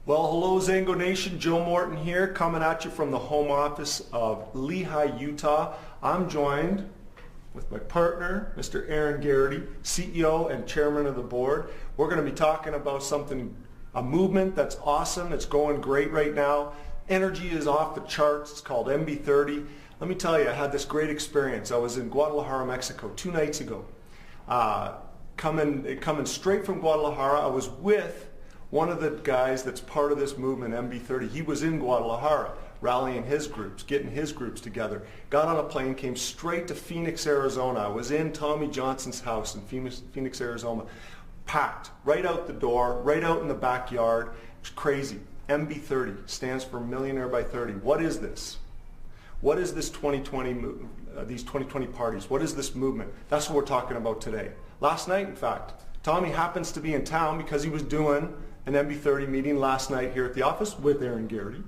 Well, hello Zango Nation, Joe Morton here, coming at you from the home office of Lehi, Utah. I'm joined with my partner, Mr. Aaron Garrity, CEO and Chairman of the Board. We're going to be talking about a movement that's awesome, it's going great right now. Energy is off the charts, it's called MB30. Let me tell you, I had this great experience. I was in Guadalajara, Mexico 2 nights ago. Coming straight from Guadalajara, I was with one of the guys that's part of this movement, MB30. He was in Guadalajara, rallying his groups, getting his groups together. Got on a plane, came straight to Phoenix, Arizona. I was in Tommy Johnson's house in Phoenix, Arizona. Packed, right out the door, right out in the backyard. It's crazy. MB30 stands for Millionaire by 30. What is this? What is this 2020 these 2020 parties? What is this movement? That's what we're talking about today. Last night, in fact, Tommy happens to be in town because he was doing an MB30 meeting last night here at the office with Aaron Garrity.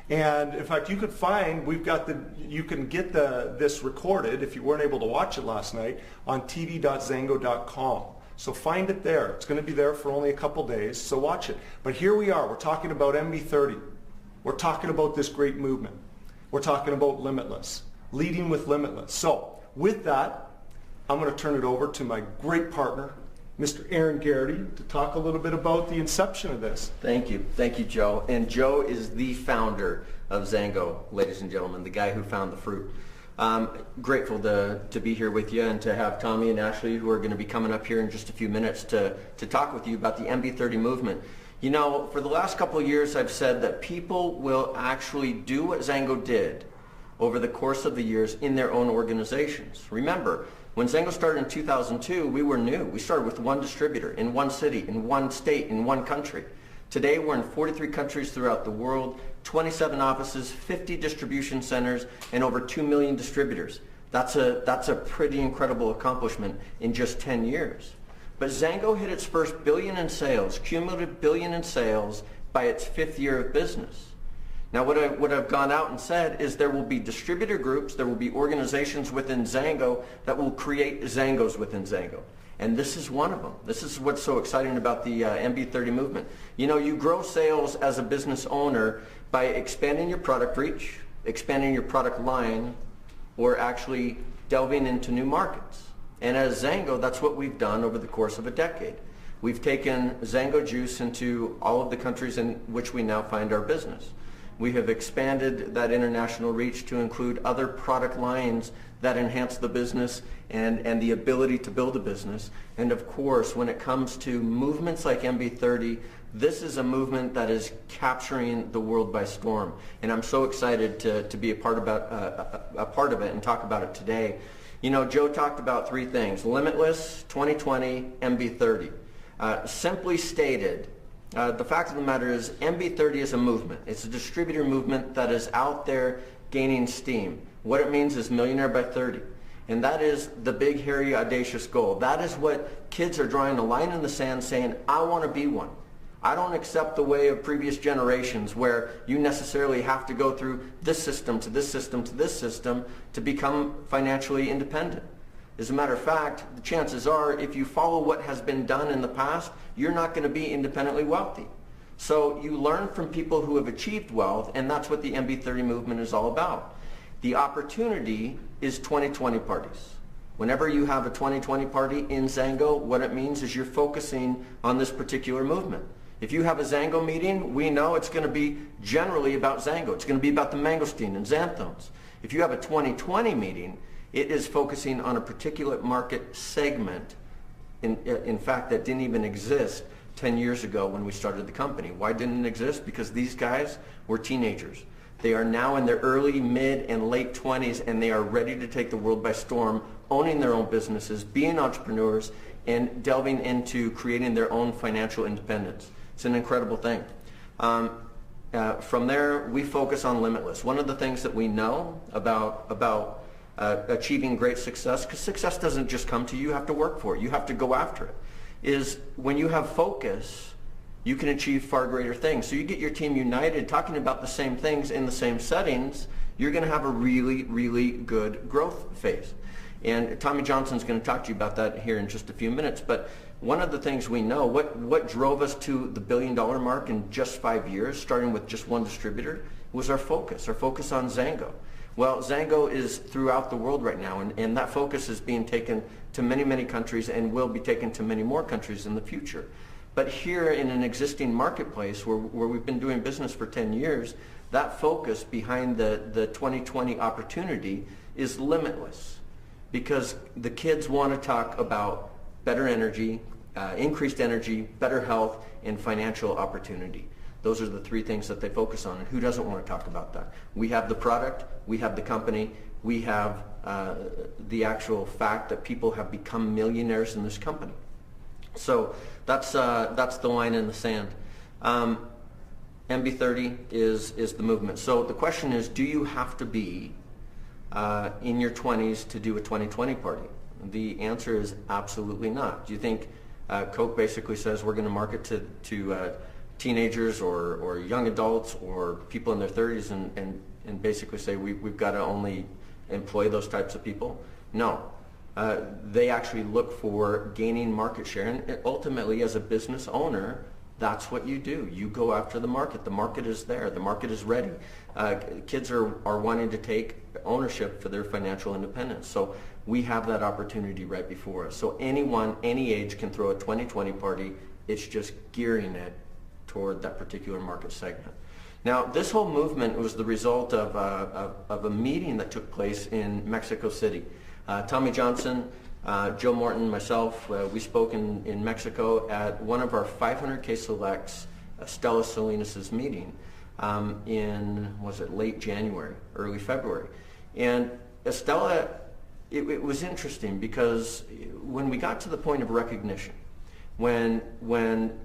And in fact, you could find, you can get this recorded if you weren't able to watch it last night on tv.zango.com. So find it there. It's going to be there for only a couple days, so watch it. But here we are. We're talking about MB30. We're talking about this great movement. We're talking about Limitless, leading with Limitless. So with that, I'm going to turn it over to my great partner, Mr. Aaron Garrity, to talk a little bit about the inception of this. Thank you, Joe. And Joe is the founder of Zango, ladies and gentlemen, the guy who found the fruit. Grateful to be here with you and to have Tommy and Ashley, who are going to be coming up here in just a few minutes to talk with you about the MB30 movement. You know, for the last couple of years, I've said that people will actually do what Zango did over the course of the years in their own organizations. Remember, when Zango started in 2002, we were new. We started with one distributor in one city, in one state, in one country. Today, we're in 43 countries throughout the world, 27 offices, 50 distribution centers, and over 2 million distributors. That's a pretty incredible accomplishment in just 10 years. But Zango hit its first billion in sales, cumulative billion in sales, by its 5th year of business. Now what I've gone out and said is there will be distributor groups, there will be organizations within Zango that will create Zangos within Zango. And this is one of them. This is what's so exciting about the MB30 movement. You know, you grow sales as a business owner by expanding your product reach, expanding your product line, or actually delving into new markets. And as Zango, that's what we've done over the course of a decade. We've taken Zango Juice into all of the countries in which we now find our business. We have expanded that international reach to include other product lines that enhance the business and the ability to build a business. And of course, when it comes to movements like MB30, this is a movement that is capturing the world by storm. And I'm so excited to be a part of it and talk about it today. You know, Joe talked about 3 things: Limitless, 2020, MB30. Simply stated, the fact of the matter is MB30 is a movement. It's a distributor movement that is out there gaining steam. What it means is Millionaire by 30. And that is the big, hairy, audacious goal. That is what kids are drawing a line in the sand saying, I want to be one. I don't accept the way of previous generations where you necessarily have to go through this system to this system to this system to become financially independent. As a matter of fact, the chances are if you follow what has been done in the past, you're not going to be independently wealthy. So you learn from people who have achieved wealth, and that's what the MB30 movement is all about. The opportunity is 2020 parties. Whenever you have a 2020 party in Zango, what it means is you're focusing on this particular movement. If you have a Zango meeting, we know it's going to be generally about Zango. It's going to be about the mangosteen and xanthones. If you have a 2020 meeting, it is focusing on a particular market segment, in fact, that didn't even exist 10 years ago when we started the company. Why didn't it exist? Because these guys were teenagers. They are now in their early, mid, and late 20s, and they are ready to take the world by storm, owning their own businesses, being entrepreneurs, and delving into creating their own financial independence. It's an incredible thing. From there, we focus on Limitless. One of the things that we know about achieving great success, because success doesn't just come to you, you have to work for it, you have to go after it, is when you have focus, you can achieve far greater things. So you get your team united, talking about the same things in the same settings, you're going to have a really, really good growth phase. And Tommy Johnson's going to talk to you about that here in just a few minutes. But one of the things we know, what drove us to the $1 billion mark in just 5 years, starting with just one distributor, was our focus on Zango. Well, Zango is throughout the world right now, and that focus is being taken to many, many countries and will be taken to many more countries in the future. But here in an existing marketplace where we've been doing business for 10 years, that focus behind the 2020 opportunity is limitless, because the kids want to talk about better energy, increased energy, better health, and financial opportunity. Those are the three things that they focus on, and who doesn't want to talk about that? We have the product, we have the company, we have the actual fact that people have become millionaires in this company. So that's the line in the sand. MB30 is the movement. So the question is, do you have to be in your 20s to do a 2020 party? The answer is absolutely not. Do you think Coke basically says we're going to market to teenagers or young adults or people in their 30s and basically say we've got to only employ those types of people? No. They actually look for gaining market share, and ultimately as a business owner, that's what you do. You go after the market. The market is there. The market is ready. Kids are wanting to take ownership for their financial independence. So we have that opportunity right before us. So anyone, any age can throw a 2020 party. It's just gearing it toward that particular market segment. Now, this whole movement was the result of a meeting that took place in Mexico City. Tommy Johnson, Joe Morton, myself, we spoke in Mexico at one of our 500K Selects, Stella Salinas' meeting in, was it late January, early February. And Estella, it was interesting because when we got to the point of recognition, when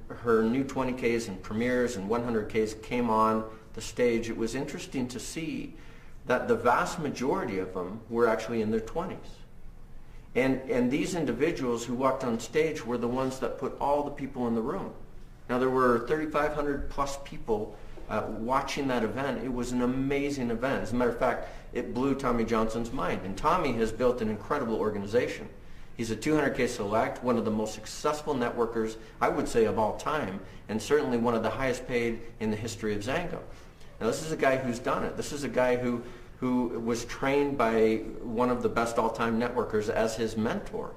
her new 20Ks and premieres and 100Ks came on the stage, it was interesting to see that the vast majority of them were actually in their 20s. And these individuals who walked on stage were the ones that put all the people in the room. Now, there were 3,500 plus people watching that event. It was an amazing event. As a matter of fact, it blew Tommy Johnson's mind. And Tommy has built an incredible organization. He's a 200K Select, one of the most successful networkers, I would say, of all time, and certainly one of the highest paid in the history of Zango. Now, this is a guy who's done it. This is a guy who was trained by one of the best all-time networkers as his mentor.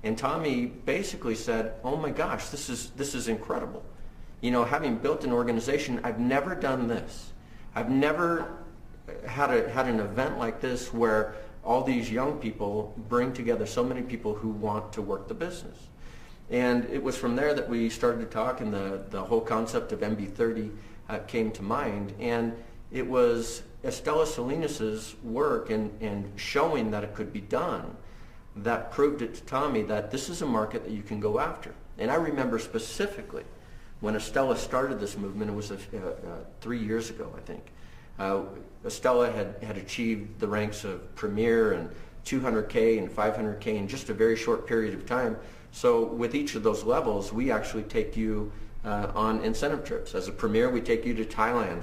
And Tommy basically said, oh my gosh, this is incredible. You know, having built an organization, I've never done this. I've never had an event like this where all these young people bring together so many people who want to work the business. And it was from there that we started to talk, and the whole concept of MB30 came to mind. And it was Estella Salinas' work and showing that it could be done that proved it to Tommy that this is a market that you can go after. And I remember specifically when Estella started this movement, it was 3 years ago, I think. Estella had achieved the ranks of Premier and 200K and 500K in just a very short period of time. So with each of those levels, we actually take you on incentive trips. As a Premier, we take you to Thailand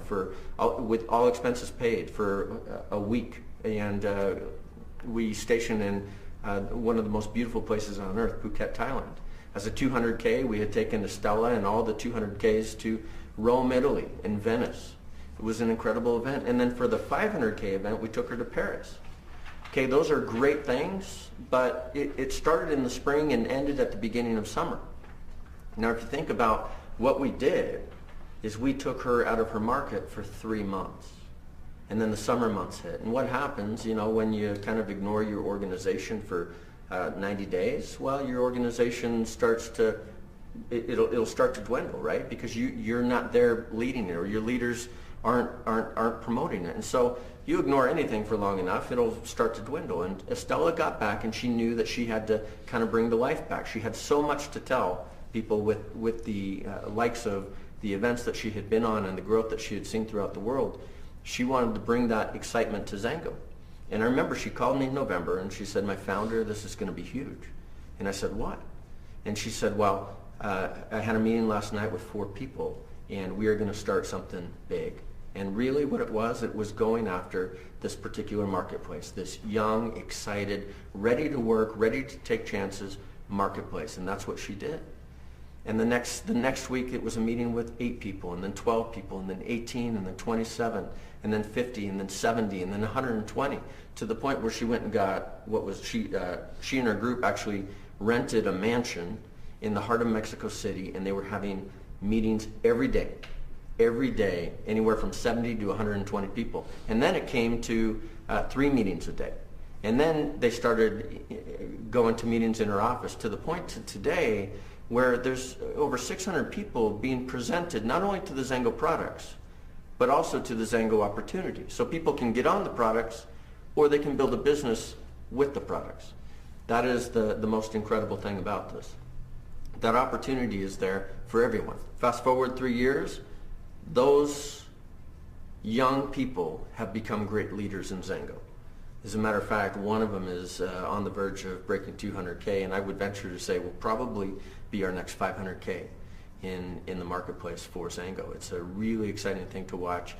with all expenses paid for a week, and we station in one of the most beautiful places on earth, Phuket, Thailand. As a 200K, we had taken Estella and all the 200Ks to Rome, Italy, and Venice. It was an incredible event. And then for the 500K event, we took her to Paris. Okay, those are great things, but it started in the spring and ended at the beginning of summer. Now, if you think about what we did, is we took her out of her market for 3 months. And then the summer months hit. And what happens, you know, when you kind of ignore your organization for 90 days? Well, your organization starts to, it'll start to dwindle, right? Because you're not there leading it, or your leaders aren't promoting it. And so you ignore anything for long enough, it'll start to dwindle. And Estella got back, and she knew that she had to kind of bring the life back. She had so much to tell people with the likes of the events that she had been on and the growth that she had seen throughout the world. She wanted to bring that excitement to Zango. And I remember she called me in November and she said, my founder, this is going to be huge. And I said, what? And she said, well, I had a meeting last night with 4 people and we are going to start something big. And really what it was going after this particular marketplace, this young, excited, ready to work, ready to take chances marketplace. And that's what she did. And the next week it was a meeting with 8 people, and then 12 people, and then 18, and then 27, and then 50, and then 70, and then 120, to the point where she went and got she and her group actually rented a mansion in the heart of Mexico City, and they were having meetings every day, anywhere from 70 to 120 people. And then it came to 3 meetings a day. And then they started going to meetings in her office, to the point to today where there's over 600 people being presented not only to the Zango products, but also to the Zango opportunity. So people can get on the products, or they can build a business with the products. That is the most incredible thing about this. That opportunity is there for everyone. Fast forward 3 years, those young people have become great leaders in Zango. As a matter of fact, one of them is on the verge of breaking 200K, and I would venture to say will probably be our next 500K in the marketplace for Zango. It's a really exciting thing to watch.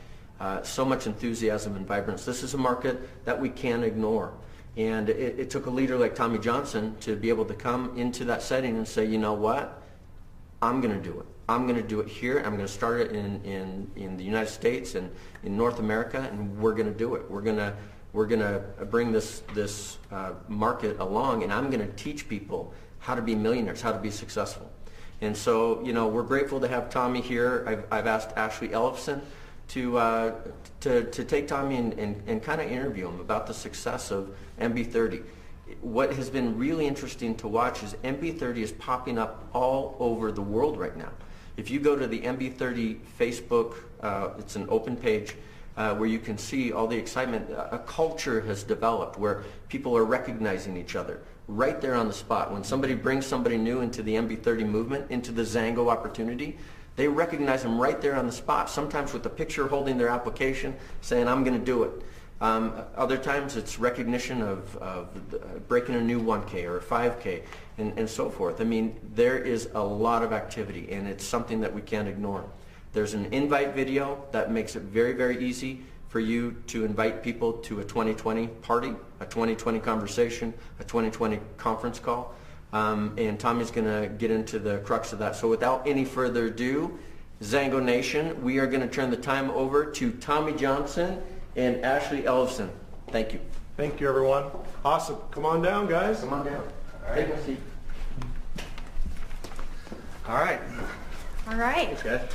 So much enthusiasm and vibrance. This is a market that we can't ignore. And it took a leader like Tommy Johnson to be able to come into that setting and say, you know what, I'm going to do it. I'm going to do it here. I'm going to start it in the United States and in North America, and we're going to do it. We're going to bring this market along, and I'm going to teach people how to be millionaires, how to be successful. And so, you know, we're grateful to have Tommy here. I've asked Ashley Ellefson to take Tommy and kind of interview him about the success of MB30. What has been really interesting to watch is MB30 is popping up all over the world right now. If you go to the MB30 Facebook, it's an open page where you can see all the excitement. A culture has developed where people are recognizing each other right there on the spot. When somebody brings somebody new into the MB30 movement, into the Zango opportunity, they recognize them right there on the spot, sometimes with a picture holding their application saying, I'm going to do it. Other times it's recognition of breaking a new 1K or a 5K and so forth. I mean, there is a lot of activity, and it's something that we can't ignore. There's an invite video that makes it very, very easy for you to invite people to a 2020 party, a 2020 conversation, a 2020 conference call. And Tommy's going to get into the crux of that. So without any further ado, Zango Nation, we are going to turn the time over to Tommy Johnson and Ashley Ellefson. Thank you. Thank you, everyone. Awesome. Come on down, guys. Come on down. All right. Take a seat. All right. All right. Thanks, guys.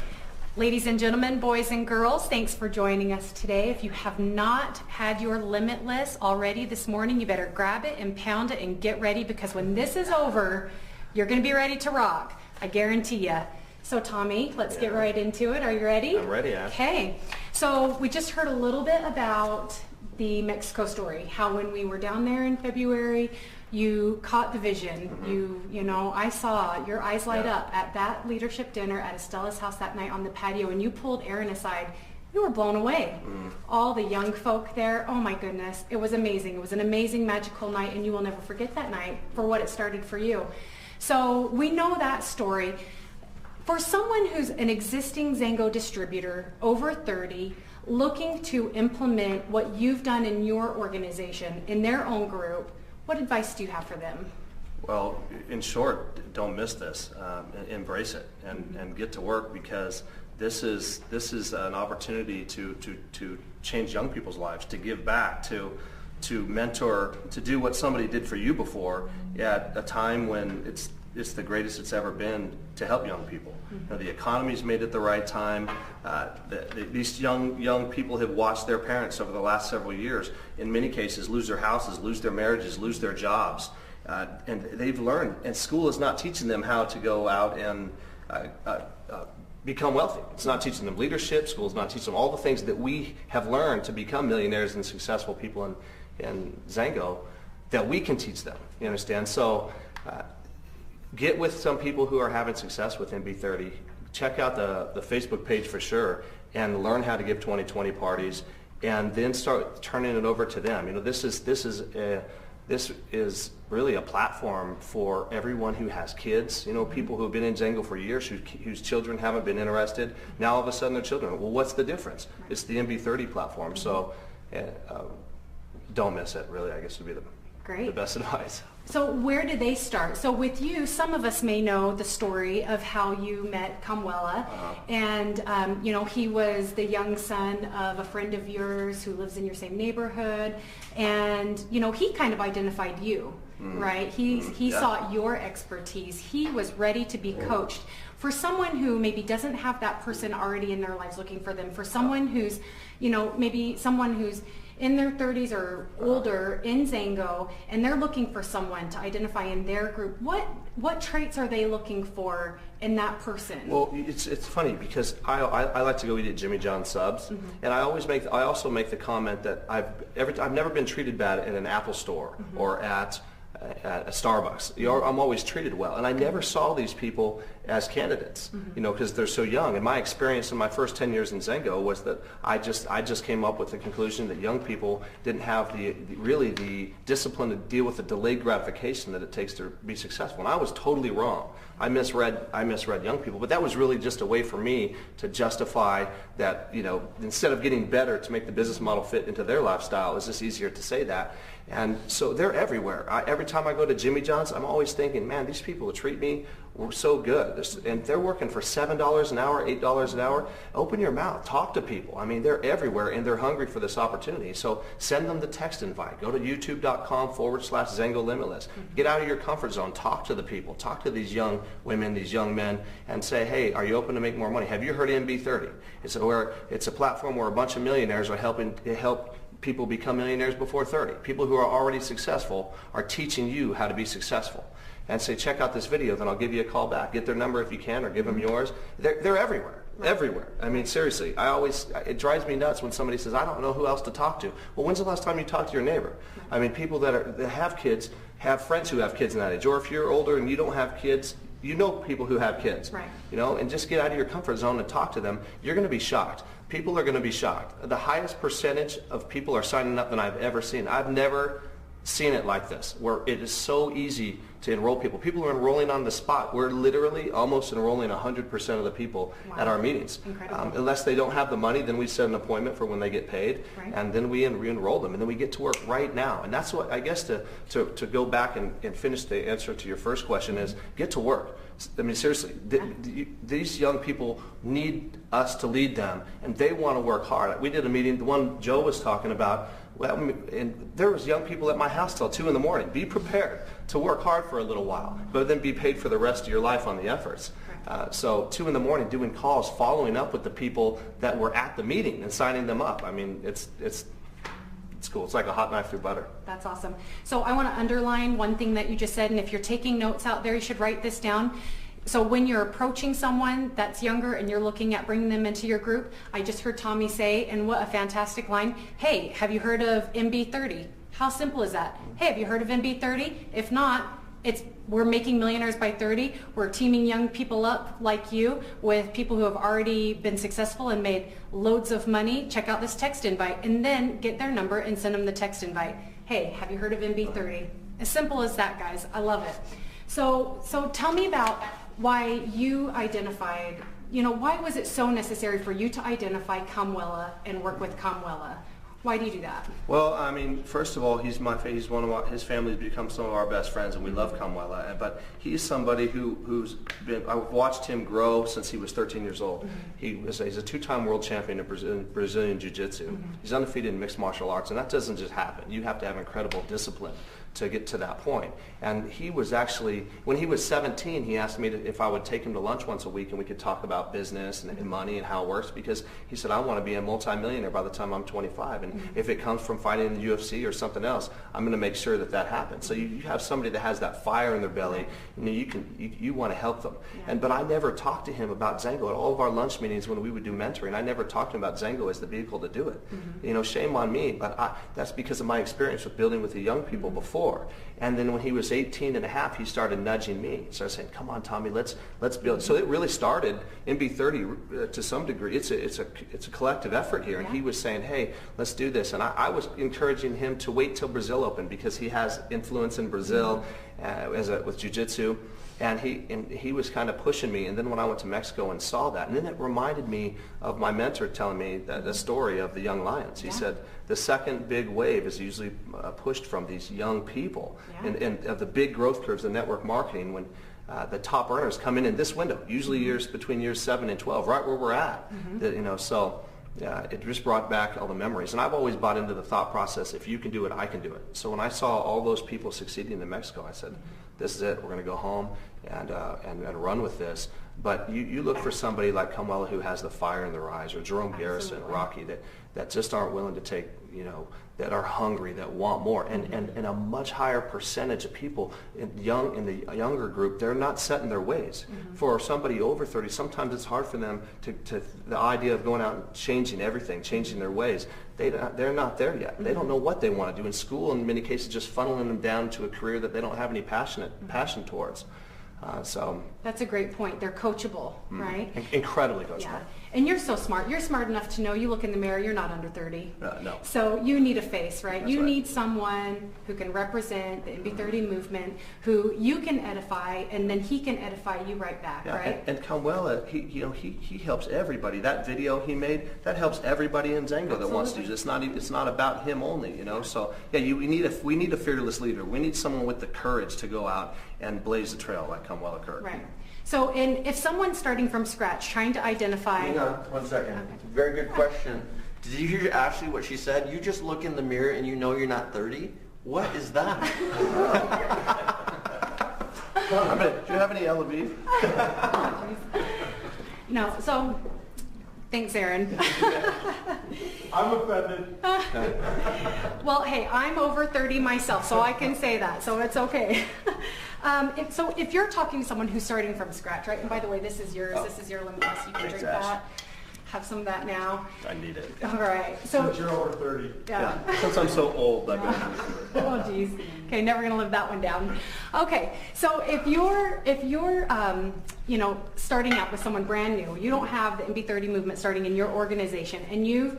Ladies and gentlemen, boys and girls, thanks for joining us today. If you have not had your Limitless already this morning, you better grab it and pound it and get ready, because when this is over, you're going to be ready to rock. I guarantee you. So Tommy, let's get right into it. Are you ready? I'm ready, Ash. Okay. So we just heard a little bit about the Mexico story, how when we were down there in February, you caught the vision. You know, I saw your eyes light up at that leadership dinner at Estella's house that night on the patio, and you pulled Aaron aside. You were blown away. All the young folk there, oh my goodness, it was amazing. It was an amazing, magical night, and you will never forget that night for what it started for you. So we know that story. For someone who's an existing Zango distributor, over 30, looking to implement what you've done in your organization, in their own group, what advice do you have for them? Well, in short, don't miss this. Embrace it and get to work, because this is an opportunity to change young people's lives, to give back, to mentor, to do what somebody did for you before at a time when it's the greatest it's ever been to help young people. You know, the economy's made it the right time. These young people have watched their parents over the last several years, in many cases, lose their houses, lose their marriages, lose their jobs. And they've learned, and school is not teaching them how to go out and become wealthy. It's not teaching them leadership. School is not teaching them all the things that we have learned to become millionaires and successful people in Zango, that we can teach them. You understand? So get with some people who are having success with MB30. Check out the Facebook page for sure, and learn how to give 2020 parties, and then start turning it over to them. You know, this is really a platform for everyone who has kids. You know, people who have been in Zango for years, whose children haven't been interested. Now all of a sudden their children. Well, what's the difference? It's the MB30 platform. So don't miss it. Really, I guess would be the Great. the best advice. So where did they start? So with you, some of us may know the story of how you met Kamwela, and you know, he was the young son of a friend of yours who lives in your same neighborhood, and you know, he kind of identified you, right? He saw your expertise. He was ready to be coached. For someone who maybe doesn't have that person already in their lives looking for them, for someone who's, you know, maybe someone who's in their 30s or older in Zango, and they're looking for someone to identify in their group, what traits are they looking for in that person? Well, it's funny because I like to go eat at Jimmy John's Subs, and I also make the comment that I've never been treated bad at an Apple store or at a Starbucks. I'm always treated well, and I never saw these people as candidates, you know, because they're so young. And my experience in my first 10 years in Zango was that I just came up with the conclusion that young people didn't have really the discipline to deal with the delayed gratification that it takes to be successful. And I was totally wrong. I misread young people, but that was really just a way for me to justify that, you know, instead of getting better to make the business model fit into their lifestyle, it's just easier to say that. And so they're everywhere. Every time I go to Jimmy John's, I'm always thinking, man, these people treat me so good. And they're working for $7 an hour, $8 an hour. Open your mouth. Talk to people. I mean, they're everywhere, and they're hungry for this opportunity. So send them the text invite. Go to youtube.com/Zango Limitless. Get out of your comfort zone. Talk to the people. Talk to these young women, these young men, and say, hey, are you open to make more money? Have you heard of MB30? It's a platform where a bunch of millionaires are help people become millionaires before 30. People who are already successful are teaching you how to be successful. And say, check out this video, then I'll give you a call back. Get their number if you can, or give them yours. They're everywhere, everywhere. I mean, seriously, it drives me nuts when somebody says, I don't know who else to talk to. Well, when's the last time you talked to your neighbor? I mean, people that have kids have friends who have kids in that age. Or if you're older and you don't have kids, you know people who have kids. Right. You know, and just get out of your comfort zone and talk to them. You're going to be shocked. People are going to be shocked. The highest percentage of people are signing up than I've ever seen. I've never seen it like this, where it is so easy to enroll people. People are enrolling on the spot. We're literally almost enrolling 100% of the people at our meetings. Unless they don't have the money, then we set an appointment for when they get paid, and then we re-enroll them, and then we get to work right now. And that's what, I guess, to go back and finish the answer to your first question is, get to work. I mean, seriously, these young people need us to lead them, and they want to work hard. We did a meeting, the one Joe was talking about, well, and there was young people at my house till 2 in the morning. Be prepared to work hard for a little while, but then be paid for the rest of your life on the efforts. So 2 in the morning doing calls, following up with the people that were at the meeting and signing them up. I mean, it's cool. It's like a hot knife through butter. That's awesome. So I want to underline one thing that you just said, and if you're taking notes out there, you should write this down. So when you're approaching someone that's younger and you're looking at bringing them into your group, I just heard Tommy say, and what a fantastic line, hey, have you heard of MB30? How simple is that? Hey, have you heard of MB30? If not, we're making millionaires by 30. We're teaming young people up like you with people who have already been successful and made loads of money. Check out this text invite, and then get their number and send them the text invite. Hey, have you heard of MB30? As simple as that, guys. I love it. So tell me about why you identified, why was it so necessary for you to identify Kamwela and work with Kamwela? Why do you do that? Well, I mean, first of all, his family's become some of our best friends, and we love Kamwela. But he's somebody I've watched him grow since he was 13 years old. He's a 2-time world champion in Brazilian Jiu-Jitsu. He's undefeated in mixed martial arts, and that doesn't just happen. You have to have incredible discipline to get to that point. And he was actually, when he was 17, he asked me if I would take him to lunch once a week and we could talk about business and money and how it works, because he said, I want to be a multimillionaire by the time I'm 25. And if it comes from fighting in the UFC or something else, I'm going to make sure that happens. So you have somebody that has that fire in their belly, you want to help them. But I never talked to him about Zango. At all of our lunch meetings when we would do mentoring, I never talked to him about Zango as the vehicle to do it. Shame on me, but that's because of my experience with building with the young people before. And then when he was 18 and a half, he started nudging me. He started saying, come on, Tommy, let's build. So it really started, MB30 to some degree. It's a collective effort here. And he was saying, hey, let's do this. And I was encouraging him to wait till Brazil opened, because he has influence in Brazil with jiu-jitsu. And he was kind of pushing me, and then when I went to Mexico and saw that, and then it reminded me of my mentor telling me the story of the young lions. He said the second big wave is usually pushed from these young people, and of the big growth curves in network marketing when the top earners come in this window, usually between years 7 and 12, right where we're at. So it just brought back all the memories. And I've always bought into the thought process, if you can do it, I can do it. So when I saw all those people succeeding in Mexico, I said, this is it. We're going to go home and run with this. But you look for somebody like Kamuela who has the fire in their eyes, or Jerome Garrison, Rocky, that just aren't willing to take, that are hungry, that want more. And a much higher percentage of people in the younger group, they're not set in their ways. For somebody over 30, sometimes it's hard for them to the idea of going out and changing everything, changing their ways. They're not there yet. They don't know what they want to do. In school, in many cases, just funneling them down to a career that they don't have any passion towards. So that's a great point. They're coachable, right? Incredibly coachable. Yeah. And you're so smart. You're smart enough to know you look in the mirror, you're not under 30. No. So you need a face, right? That's you right. need someone who can represent the MB30 movement, who you can edify, and then he can edify you right back, right? And Kamuela, he helps everybody. That video he made, that helps everybody in Zango that wants to use it. It's not about him only, So we need a fearless leader. We need someone with the courage to go out and blaze the trail like Kamuela Kirk. Right. So, if someone's starting from scratch, trying to identify... Hang on 1 second. Very good question. Did you hear Ashley what she said? You just look in the mirror and you know you're not 30? What is that? Do you have any LB? No, so... Thanks, Aaron. I'm offended. Well, hey, I'm over 30 myself, so I can say that, so it's okay. So if you're talking to someone who's starting from scratch, right? And by the way, this is yours. This is your limitless. You can drink that. Have some of that now. I need it. All right. So Since you're over 30. Yeah. Since I'm so old, I've been Oh, geez. Okay, never gonna live that one down. Okay, so if you're starting out with someone brand new, you don't have the MB30 movement starting in your organization, and you've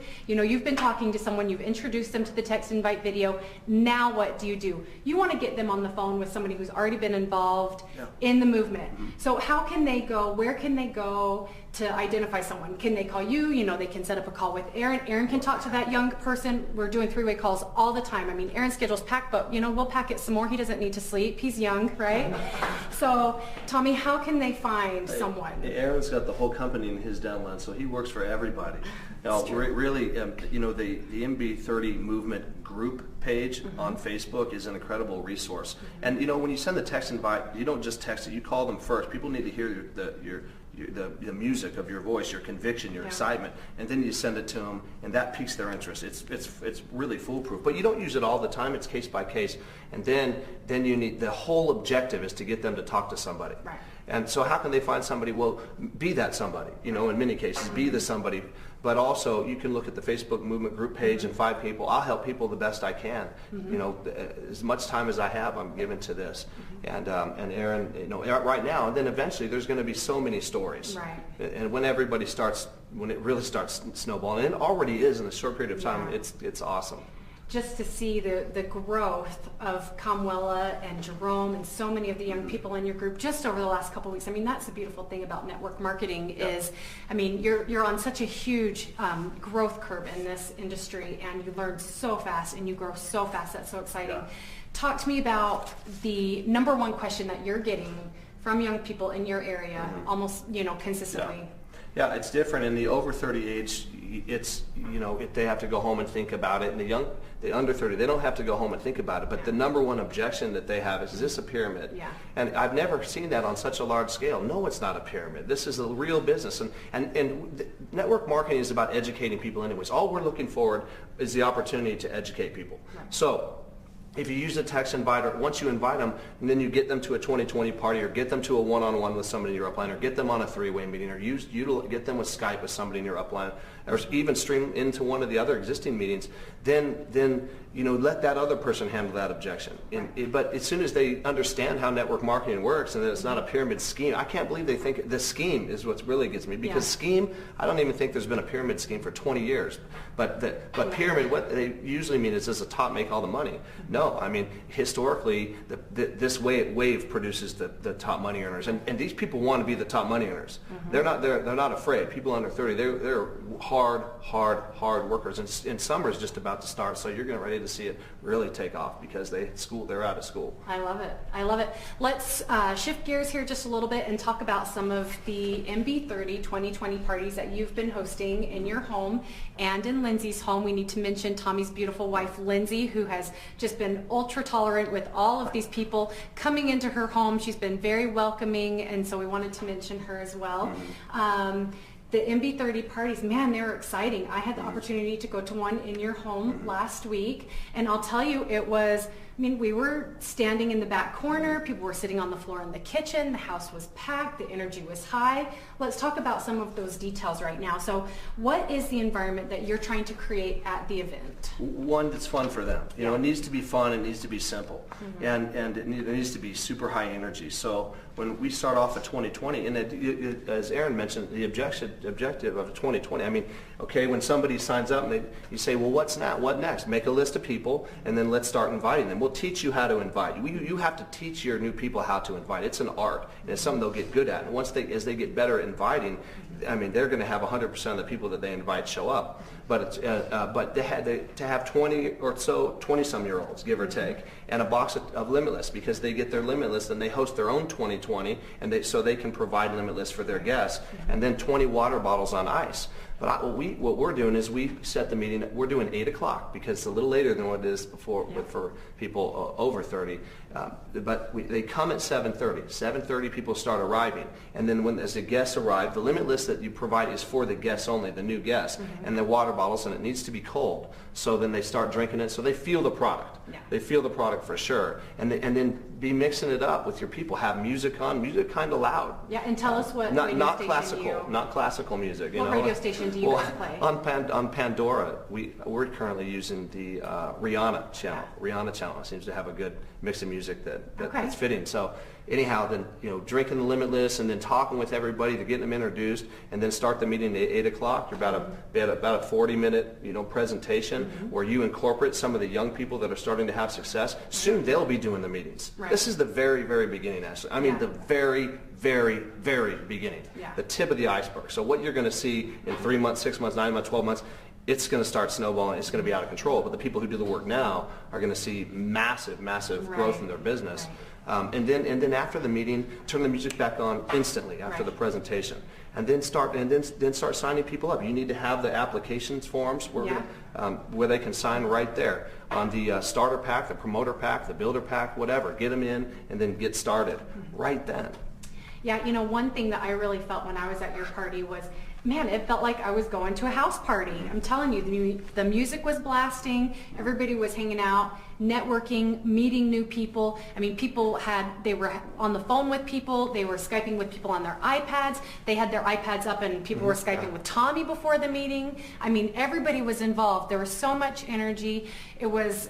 been talking to someone, you've introduced them to the text invite video. Now what do? You want to get them on the phone with somebody who's already been involved in the movement. So how can they go? Where can they go to identify someone? Can they call you? They can set up a call with Aaron. Aaron can talk to that young person. We're doing three-way calls all the time. I mean, Aaron's schedule's packed, but we'll pack it some more. He doesn't need to sleep. He's young, right? So, Tommy, how can they find someone? Aaron's got the whole company in his downline, so he works for everybody. Really, the MB30 movement group page on Facebook is an incredible resource. And when you send the text invite, you don't just text it. You call them first. People need to hear the music of your voice, your conviction, your excitement, and then you send it to them, and that piques their interest. It's really foolproof, but you don't use it all the time. It's case by case, and then you need, the whole objective is to get them to talk to somebody. Right. And so how can they find somebody? Well, be that somebody. In many cases, be the somebody. But also, you can look at the Facebook movement group page and find people. I'll help people the best I can. As much time as I have, I'm given to this. And Aaron, right now, and then eventually, there's going to be so many stories. Right. And when it really starts snowballing, and it already is in a short period of time, it's awesome. Just to see the growth of Kamuela and Jerome and so many of the young people in your group just over the last couple of weeks. I mean, that's the beautiful thing about network marketing is, you're on such a huge growth curve in this industry, and you learn so fast and you grow so fast. That's so exciting. Yeah. Talk to me about the number one question that you're getting from young people in your area almost, consistently. Yeah, it's different. In the over 30 age, it's, they have to go home and think about it. And the under 30, they don't have to go home and think about it. But the number one objection that they have is this a pyramid? Yeah. And I've never seen that on such a large scale. No, it's not a pyramid. This is a real business. And network marketing is about educating people anyways. All we're looking forward is the opportunity to educate people. Right. So if you use a text inviter, once you invite them, and then you get them to a 2020 party, or get them to a one-on-one with somebody in your upline, or get them on a three-way meeting, or get them with Skype with somebody in your upline, or even stream into one of the other existing meetings, then let that other person handle that objection. But as soon as they understand how network marketing works and that it's not a pyramid scheme, I can't believe they think the scheme is what really gets me. Because scheme, I don't even think there's been a pyramid scheme for 20 years. But pyramid, what they usually mean is, does the top make all the money? No, I mean, historically, this wave produces the top money earners. And these people want to be the top money earners. They're not afraid. People under 30, they're hard workers. And summer is just about to start, so you're going to ready to see it really take off because they're out of school. I love it. I love it. Let's shift gears here just a little bit and talk about some of the MB30 2020 parties that you've been hosting in your home and in Lindsay's home. We need to mention Tommy's beautiful wife, Lindsay, who has just been ultra tolerant with all of these people coming into her home. She's been very welcoming, and so we wanted to mention her as well. The MB30 parties, man, they were exciting. I had the opportunity to go to one in your home last week, and I'll tell you, we were standing in the back corner, people were sitting on the floor in the kitchen, the house was packed, the energy was high. Let's talk about some of those details right now. So what is the environment that you're trying to create at the event? One that's fun for them. It needs to be fun, it needs to be simple, and it needs to be super high energy. So when we start off at 2020, and as Aaron mentioned, the objective of 2020, when somebody signs up and you say, well, what next? Make a list of people, and then let's start inviting them. We'll teach you how to invite. You have to teach your new people how to invite. It's an art, and it's something they'll get good at. And as they get better at inviting, they're going to have 100% of the people that they invite show up. But to have 20 or so 20-some-year-olds, give or take, and a box of Limitless, because they get their Limitless and they host their own 2020, and so they can provide Limitless for their guests, and then 20 water bottles on ice. But what we're doing is we set the meeting. We're doing 8 o'clock because it's a little later than what it is before for people over 30. But they come at 7:30. 7:30 people start arriving, and then as the guests arrive, the Limitless that you provide is for the guests only, the new guests, and the water bottles, and it needs to be cold. So then they start drinking it, so they feel the product. Yeah. They feel the product for sure, and then be mixing it up with your people. Have music on, music kind of loud. Yeah, and tell us what not classical music. What radio station do you guys play? On Pandora, we're currently using the Rihanna channel. Yeah. Rihanna channel seems to have a good mix of music that's fitting. So anyhow, then drinking the Limitless and then talking with everybody, to getting them introduced, and then start the meeting at 8 o'clock. You're about a 40-minute presentation where you incorporate some of the young people that are starting to have success. Soon they'll be doing the meetings. Right. This is the very, very beginning, Ashley. The very, very, very beginning. Yeah. The tip of the iceberg. So what you're going to see in 3 months, 6 months, 9 months, 12 months, it's going to start snowballing. It's going to be out of control. But the people who do the work now are going to see massive growth in their business. Right. And then after the meeting, turn the music back on instantly after the presentation, and then start signing people up. You need to have the applications forms where they can sign right there on the starter pack, the promoter pack, the builder pack, whatever. Get them in and then get started right then. Yeah, one thing that I really felt when I was at your party was, man, it felt like I was going to a house party. I'm telling you, the music was blasting, everybody was hanging out, networking, meeting new people. They were on the phone with people, they were Skyping with people on their iPads, they had their iPads up and people were Skyping with Tommy before the meeting. Everybody was involved. There was so much energy. It was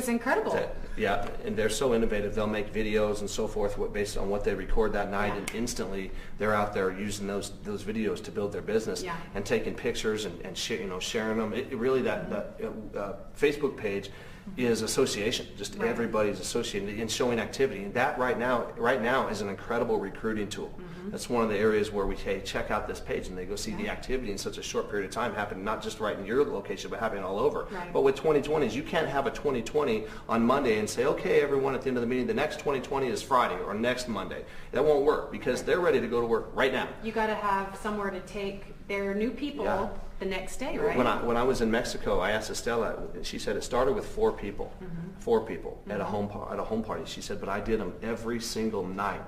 incredible. Yeah, and they're so innovative. They'll make videos and so forth based on what they record that night, and instantly they're out there using those videos to build their business and taking pictures and sharing them. That Facebook page is association. Just everybody's associated and showing activity, and that right now is an incredible recruiting tool. That's one of the areas where we say, check out this page, and they go see the activity in such a short period of time happening, not just right in your location, but happening all over. Right. But with 2020s, you can't have a 2020 on Monday and say, okay, everyone, at the end of the meeting, the next 2020 is Friday or next Monday. That won't work because they're ready to go to work right now. You got to have somewhere to take their new people the next day, right? When I was in Mexico, I asked Estella. She said it started with 4 people, 4 people at a home party. She said, but I did them every single night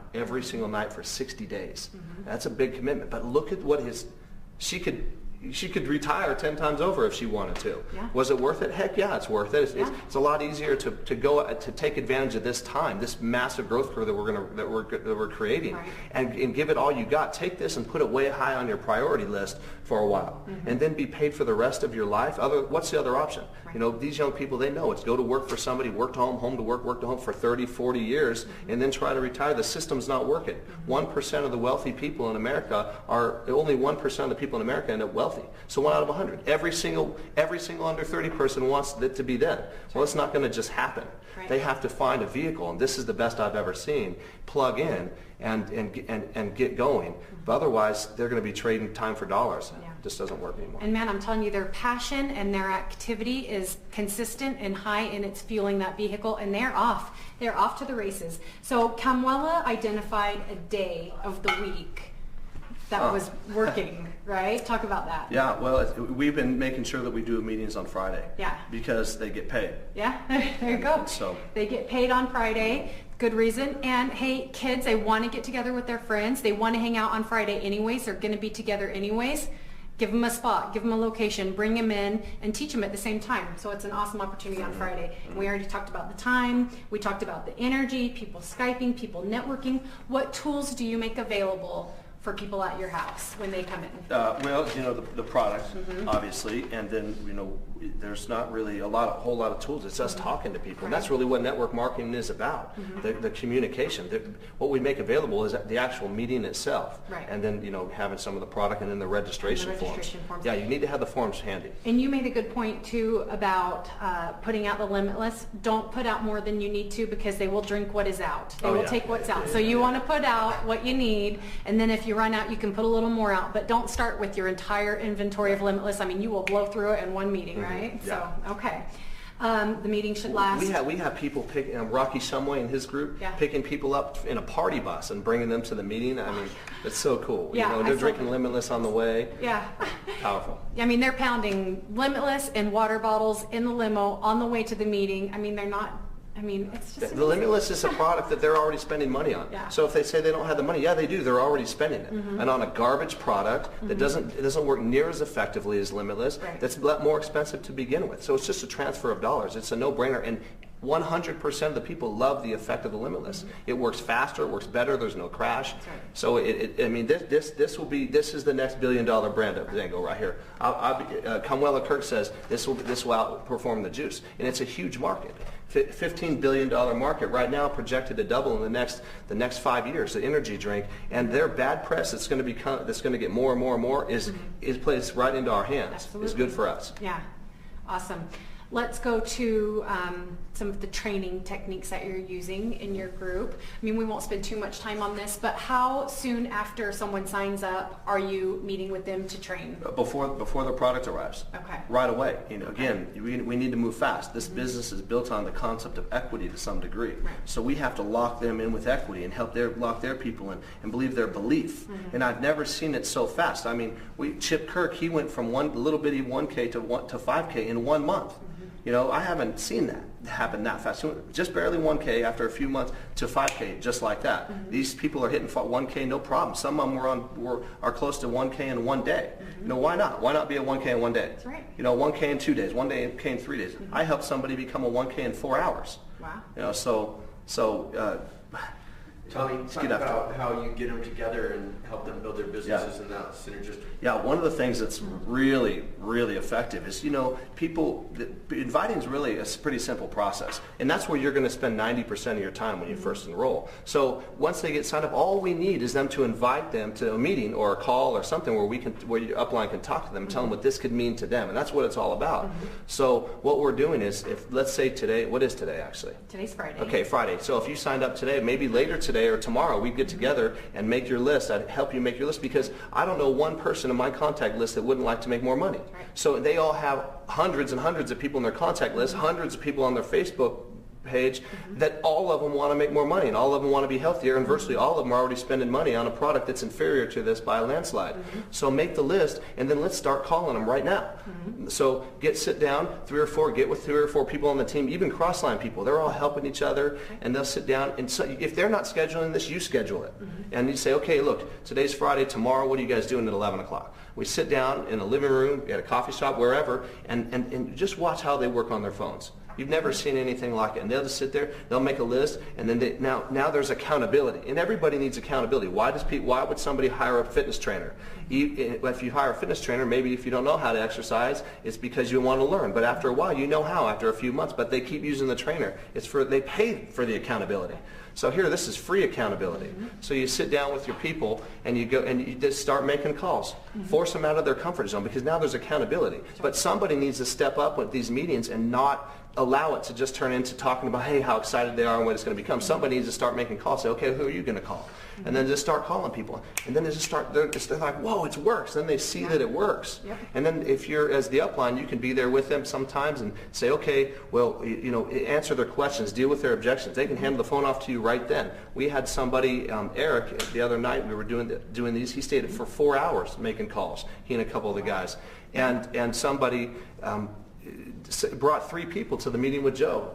for 60 days. That's a big commitment. But look at what she could she could retire 10 times over if she wanted to. Yeah. Was it worth it? Heck yeah, it's worth it. Yeah. It's a lot easier to take advantage of this time, this massive growth curve that we're creating, right. and give it all you got. Take this and put it way high on your priority list for a while, and then be paid for the rest of your life. What's the other option? Right. You know, these young people, they know it's go to work for somebody, work to home, home to work to home for 30, 40 years, and then try to retire. The system's not working. 1% of the wealthy people in America only 1% of the people in America end up wealthy. So 1 out of 100. Every single under 30 person wants it to be them. Well, it's not going to just happen. Right. They have to find a vehicle, and this is the best I've ever seen. Plug in and get going. But otherwise, they're going to be trading time for dollars. Yeah. It just doesn't work anymore. And man, I'm telling you, their passion and their activity is consistent and high, and it's fueling that vehicle, and they're off. They're off to the races. So Camuela identified a day of the week that was working, right? Talk about that. Yeah, well, we've been making sure that we do meetings on Friday. Yeah. Because they get paid. Yeah, there you go. So they get paid on Friday. Good reason. And hey, kids, they want to get together with their friends. They want to hang out on Friday anyways. They're going to be together anyways. Give them a spot, give them a location, bring them in, and teach them at the same time. So it's an awesome opportunity on Friday. And we already talked about the time. We talked about the energy, people Skyping, people networking. What tools do you make available for people at your house when they come in? Well, you know, the product, obviously, and then, you know, there's not really a whole lot of tools. It's us talking to people, and that's really what network marketing is about. The communication. What we make available is the actual meeting itself, Right. and then, you know, having some of the product, and then the registration forms. Yeah, you need to have the forms handy. And you made a good point too about putting out the limitless. Don't put out more than you need to, because they will drink what is out. They will take what's out. So you want to put out what you need, and then if you run out, you can put a little more out. But don't start with your entire inventory of limitless. I mean, you will blow through it in one meeting, right? Yeah. So, okay. The meeting should last. We have people picking, Rocky Shumway and his group, picking people up in a party bus and bringing them to the meeting. I mean, it's so cool. Yeah, you know, they're drinking Limitless on the way. Yeah. Powerful. I mean, they're pounding Limitless and water bottles in the limo on the way to the meeting. I mean, they're not, I mean, it's just The Limitless is a product that they're already spending money on. Yeah. So if they say they don't have the money, yeah, they do. They're already spending it. And on a garbage product that doesn't work near as effectively as Limitless, Right. that's a lot more expensive to begin with. So it's just a transfer of dollars. It's a no-brainer. And 100% of the people love the effect of the Limitless. It works faster, it works better, there's no crash. That's right. So I mean, this is the next billion-dollar brand of Zango right here. Camuela Kirk says this will outperform the juice, and it's a huge market. $15 billion market right now, projected to double in the next 5 years. The energy drink, and their bad press that's going to get more and more and more is placed right into our hands. Absolutely. It's good for us. Yeah, awesome. Let's go to some of the training techniques that you're using in your group. I mean, we won't spend too much time on this, but how soon after someone signs up are you meeting with them to train? Before the product arrives. Okay. Right away. You know, again, we need to move fast. This business is built on the concept of equity to some degree. Right. So we have to lock them in with equity and help lock their people in and believe their belief. And I've never seen it so fast. I mean, Chip Kirk, he went from one little bitty 1K to 5K in 1 month. You know, I haven't seen that happen that fast. Just barely 1K after a few months to 5K, just like that. These people are hitting 1K, no problem. Some of them are close to 1K in 1 day. You know, why not? Why not be a 1K in 1 day? That's right. You know, 1K in 2 days, 1K in 3 days. I helped somebody become a 1K in 4 hours. Wow. You know, so Tommy, talk get after about how you get them together and help them build their businesses and that synergistic. Yeah, one of the things that's really, really effective is, you know, inviting is really a pretty simple process. And that's where you're going to spend 90% of your time when you first enroll. So once they get signed up, all we need is them to invite them to a meeting or a call or something where your upline can talk to them and tell them what this could mean to them. And that's what it's all about. So what we're doing is, let's say today, what is today actually? Today's Friday. Okay, Friday. So if you signed up today, maybe later today or tomorrow, we get together and make your list. I'd help you make your list, because I don't know one person in my contact list that wouldn't like to make more money. Right. So they all have hundreds and hundreds of people in their contact list, hundreds of people on their Facebook page, that all of them want to make more money and all of them want to be healthier, and virtually all of them are already spending money on a product that's inferior to this by a landslide. So make the list, and then let's start calling them right now. So sit down, get with 3 or 4 people on the team, even cross-line people. They're all helping each other, and they'll sit down. And so if they're not scheduling this, you schedule it. And you say, okay, look, today's Friday, tomorrow, what are you guys doing at 11 o'clock? We sit down in a living room, at a coffee shop, wherever, and just watch how they work on their phones. You've never seen anything like it. And they'll just sit there, they'll make a list, and then now there's accountability. And everybody needs accountability. Why would somebody hire a fitness trainer? If you hire a fitness trainer, maybe if you don't know how to exercise, it's because you want to learn. But after a while, you know how after a few months, but they keep using the trainer. They pay for the accountability. So here, this is free accountability. So you sit down with your people and you go and you just start making calls. Force them out of their comfort zone, because now there's accountability. But somebody needs to step up with these meetings and not allow it to just turn into talking about, hey, how excited they are and what it's going to become. Somebody needs to start making calls. Say, okay, who are you going to call? And then just start calling people. And then they're like, whoa, it works. Then they see that it works. And then if you're, as the upline, you can be there with them sometimes and say, okay, well, answer their questions, deal with their objections. They can hand the phone off to you right then. We had somebody, Eric, the other night we were doing these. He stayed for 4 hours making calls, he and a couple of the guys. And somebody brought 3 people to the meeting with Joe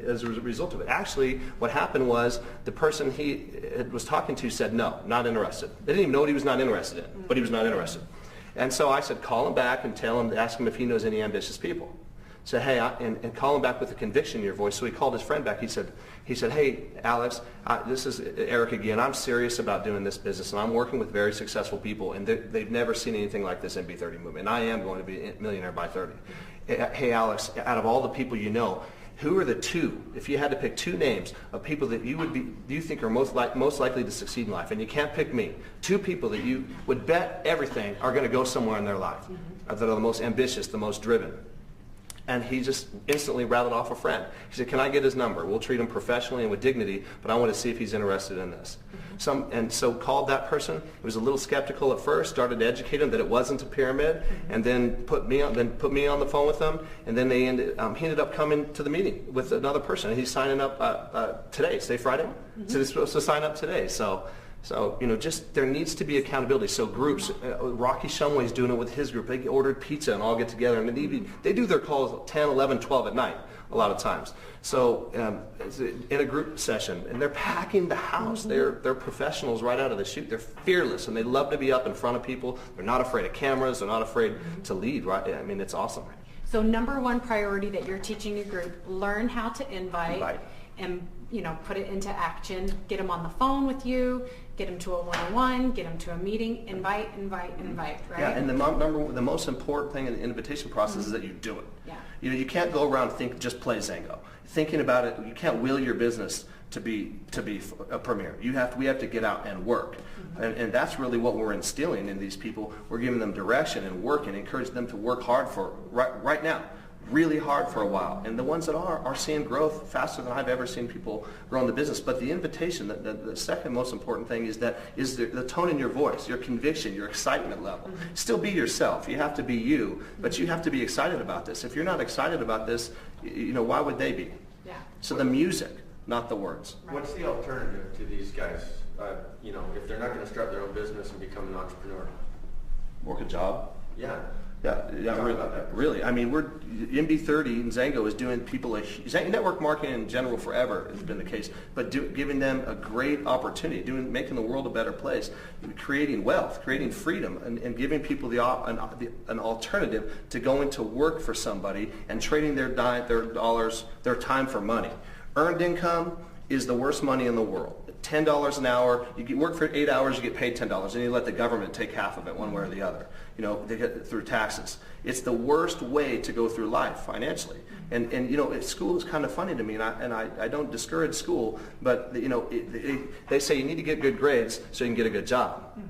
as a result of it. Actually, what happened was the person he was talking to said no, not interested. They didn't even know what he was not interested in, but he was not interested. And so I said, call him back and ask him if he knows any ambitious people. Say, hey, and call him back with a conviction in your voice. So he called his friend back. He said, hey, Alex, this is Eric again. I'm serious about doing this business, and I'm working with very successful people, and they've never seen anything like this MB30 movement. And I am going to be a millionaire by 30. Hey, Alex, out of all the people you know, who are the 2, if you had to pick 2 names of people that you think are most likely to succeed in life, and you can't pick me, 2 people that you would bet everything are going to go somewhere in their life, that are the most ambitious, the most driven. And he just instantly rattled off a friend. He said, can I get his number? We'll treat him professionally and with dignity, but I want to see if he's interested in this. And so called that person. He was a little skeptical at first, started to educate him that it wasn't a pyramid, and then put me on the phone with them, and then he ended up coming to the meeting with another person. And he's signing up today, say Friday? So he's supposed to sign up today. So just there needs to be accountability. So groups, Rocky Shumway's doing it with his group. They ordered pizza and all get together, and they do their calls 10, 11, 12 at night a lot of times. So in a group session, and they're packing the house. They're professionals right out of the chute. They're fearless, and they love to be up in front of people. They're not afraid of cameras. They're not afraid to lead. Right? I mean, it's awesome. So number 1 priority that you're teaching your group: learn how to invite. And put it into action. Get them on the phone with you. Get them to a one-on-one. Get them to a meeting. Invite. Right? Yeah, and the most important thing in the invitation process is that you do it. Yeah. You can't go around and just play Zango. Thinking about it, you can't will your business to be a premier. We have to get out and work, and that's really what we're instilling in these people. We're giving them direction and work, and encourage them to work hard for right now. Really hard for a while, and the ones that are seeing growth faster than I've ever seen people grow in the business. But the invitation, the second most important thing is the tone in your voice, your conviction, your excitement level. Still be yourself. You have to be you, but you have to be excited about this. If you're not excited about this, why would they be? Yeah. So the music, not the words. Right. What's the alternative to these guys? If they're not going to start their own business and become an entrepreneur, Work a job. yeah. Yeah, really. I mean, MB30 and Zango is doing people network marketing in general forever has been the case, but giving them a great opportunity, making the world a better place, creating wealth, creating freedom, and giving people an alternative to going to work for somebody and trading their dollars, their time for money. Earned income is the worst money in the world. $10 an hour, you work for 8 hours, you get paid $10, and you let the government take half of it one way or the other. They get it through taxes. It's the worst way to go through life financially. And school is kind of funny to me, and I don't discourage school, but they say you need to get good grades so you can get a good job.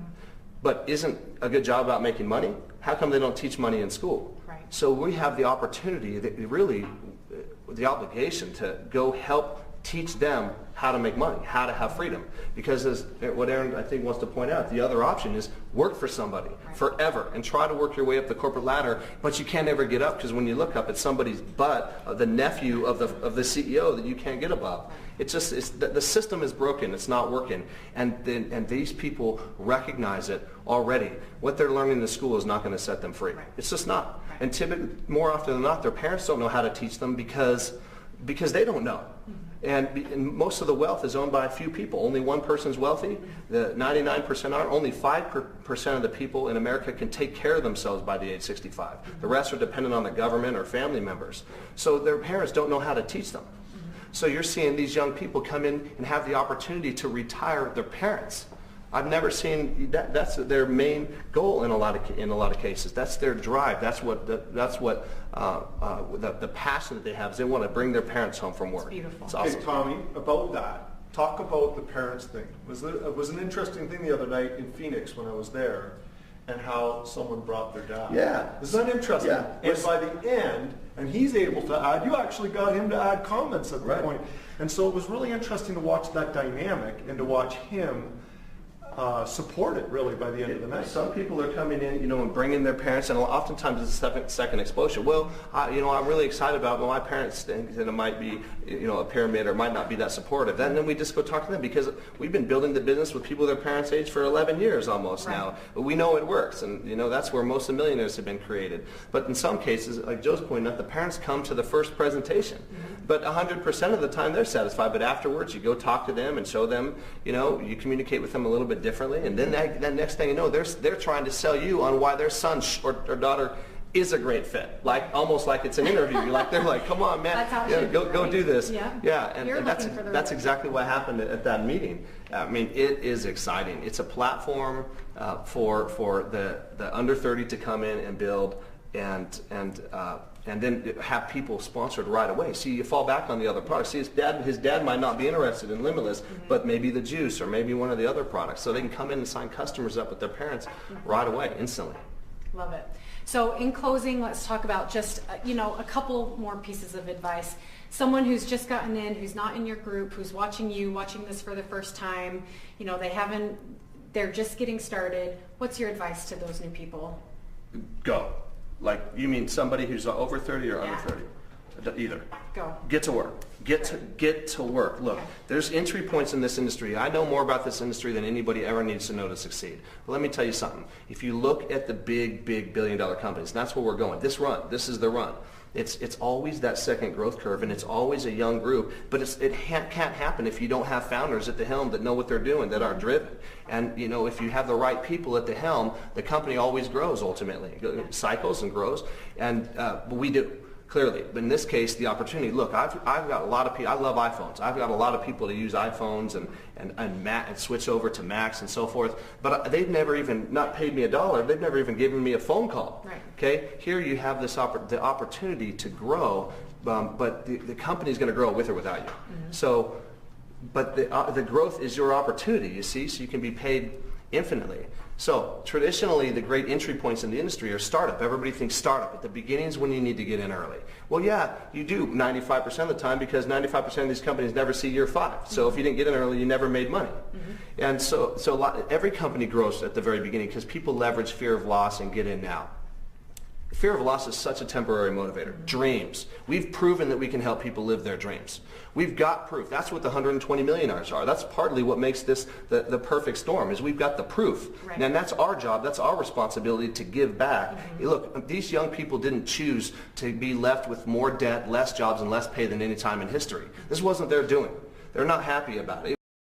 But isn't a good job about making money? How come they don't teach money in school? Right. So we have the opportunity, the obligation to go help teach them how to make money, how to have freedom. Because as what Aaron I think wants to point out, the other option is work for somebody forever and try to work your way up the corporate ladder, but you can't ever get up because when you look up at somebody's butt, the nephew of the CEO, that you can't get above. It's just the system is broken. It's not working, and these people recognize it already. What they're learning in the school is not going to set them free. It's just not. And typically, more often than not, their parents don't know how to teach them because they don't know. And most of the wealth is owned by a few people. Only one person's wealthy. The 99% aren't. Only 5% of the people in America can take care of themselves by the age 65. The rest are dependent on the government or family members. So their parents don't know how to teach them. So you're seeing these young people come in and have the opportunity to retire their parents. I've never seen that. That's their main goal in a lot of cases. That's their drive. That's what the passion that they have is they want to bring their parents home from work. It's beautiful. It's awesome. Hey, Tommy, about that, talk about the parents thing. It was an interesting thing the other night in Phoenix when I was there, and how someone brought their dad. Yeah. Isn't that interesting? Yeah. And by the end, and he's able to add, you actually got him to add comments at the point. And so it was really interesting to watch that dynamic and to watch him support it really by the end of the night. Some people are coming in, and bringing their parents, and oftentimes it's a second exposure. Well, I'm really excited about my parents think that it might be, a pyramid or might not be that supportive. And then we just go talk to them because we've been building the business with people their parents' age for 11 years almost now. But we know it works, and that's where most of the millionaires have been created. But in some cases, like Joe's pointing out, the parents come to the first presentation. But 100% of the time they're satisfied. But afterwards, you go talk to them and show them, you communicate with them a little bit differently, and then that next thing you know, they're trying to sell you on why their son or daughter is a great fit, almost like it's an interview. They're like, come on, man, go do this. Yeah, and that's exactly what happened at that meeting. I mean, it is exciting. It's a platform for the under 30 to come in and build and then have people sponsored right away. See, you fall back on the other products. See, his dad might not be interested in Limitless, but maybe the juice or maybe one of the other products. So they can come in and sign customers up with their parents right away, instantly. Love it. So in closing, let's talk about just, a couple more pieces of advice. Someone who's just gotten in, who's not in your group, who's watching this for the first time, they're just getting started. What's your advice to those new people? Go. You mean somebody who's over 30 or under 30? Either. Go. Get to work. Get to work. Look, there's entry points in this industry. I know more about this industry than anybody ever needs to know to succeed. But let me tell you something. If you look at the big billion-dollar companies, and that's where we're going. This is the run. It's always that second growth curve, and it's always a young group, but it can't happen if you don't have founders at the helm that know what they're doing, that are driven. And if you have the right people at the helm, the company always grows ultimately. It cycles and grows, and we do. Clearly, but in this case, the opportunity. Look, I've got a lot of people. I love iPhones. I've got a lot of people to use iPhones and switch over to Macs and so forth. But they've never even not paid me $1. They've never even given me a phone call. Right. Okay. Here you have the opportunity to grow, but the company is going to grow with or without you. So, but the growth is your opportunity. You see, so you can be paid infinitely. So traditionally, the great entry points in the industry are startup. Everybody thinks startup. At the beginning is when you need to get in early. Well, yeah, you do 95% of the time because 95% of these companies never see year 5. So if you didn't get in early, you never made money. And so every company grows at the very beginning because people leverage fear of loss and get in now. Fear of loss is such a temporary motivator. Dreams. We've proven that we can help people live their dreams. We've got proof. That's what the 120 millionaires are. That's partly what makes this the perfect storm, is we've got the proof. Right. And that's our job. That's our responsibility to give back. Look, these young people didn't choose to be left with more debt, less jobs, and less pay than any time in history. This wasn't their doing. They're not happy about it.